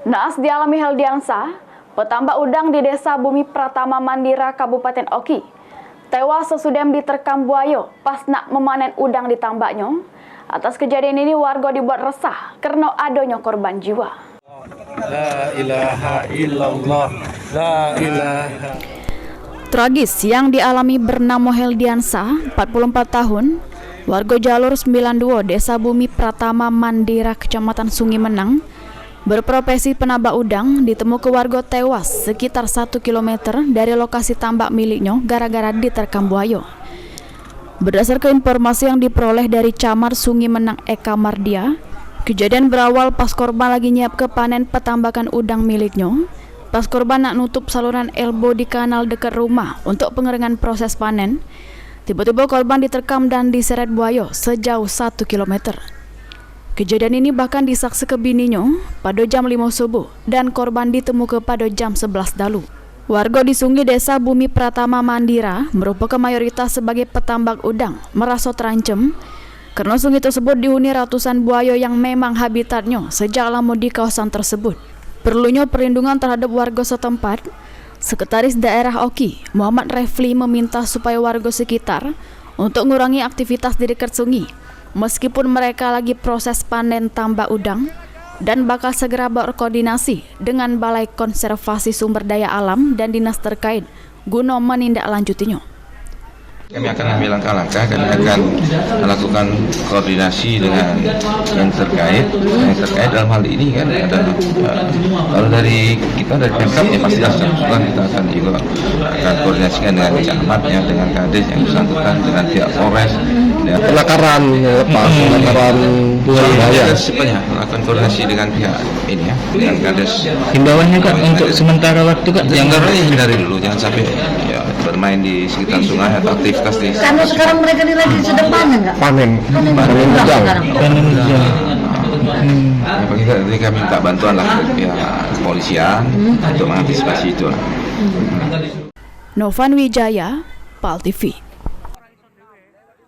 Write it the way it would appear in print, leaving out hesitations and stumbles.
Naas dialami Heldiansa, petambak udang di Desa Bumi Pratama Mandira, Kabupaten Oki, tewas sesudah diterkam buaya pas nak memanen udang di tambaknya. Atas kejadian ini warga dibuat resah karena adanya korban jiwa. La ilaha illallah, la ilaha. Tragis yang dialami bernama Heldiansa, 44 tahun, warga jalur 92 Desa Bumi Pratama Mandira, Kecamatan Sungi Menang, berprofesi penambak udang, ditemukan warga tewas sekitar 1 km dari lokasi tambak miliknya gara-gara diterkam buaya. Berdasarkan informasi yang diperoleh dari Camat Sungi Menang Eka Mardia, kejadian berawal pas korban lagi nyiap ke panen petambakan udang miliknya. Pas korban nak nutup saluran elbow di kanal dekat rumah untuk pengeringan proses panen, tiba-tiba korban diterkam dan diseret buaya sejauh 1 km. Kejadian ini bahkan disaksi ke bininya pada jam 5 subuh dan korban ditemukan pada jam 11 dalu. Warga di Sungai Desa Bumi Pratama Mandira merupakan mayoritas sebagai petambak udang merasa terancam karena sungai tersebut dihuni ratusan buaya yang memang habitatnya sejak lama di kawasan tersebut. Perlunya perlindungan terhadap warga setempat. Sekretaris Daerah Oki, Muhammad Refli, meminta supaya warga sekitar untuk mengurangi aktivitas di dekat sungai meskipun mereka lagi proses panen tambak udang, dan bakal segera berkoordinasi dengan Balai Konservasi Sumber Daya Alam dan dinas terkait guna menindaklanjutinya. Kami akan ambil langkah-langkah, kami akan melakukan koordinasi dengan yang terkait dalam hal ini kan ada kalau dari kita dari Pemkab ya pasti kita akan juga akan koordinasikan dengan camat ya, dengan kades yang bersangkutan, dengan pihak Polres ya. Penangkaran buaya melakukan koordinasi dengan pihak ini ya, dengan kades. Himbauannya Kak untuk sementara waktu Kak yang hindari dulu, jangan sampai ya bermain di sekitar sungai atau aktivitas di karena sekarang mereka ini lagi sedang panen nggak? panen udang. Jadi kami minta bantuan lah dari pihak kepolisian untuk mengantisipasi itu. Novan Wijaya, PAL TV.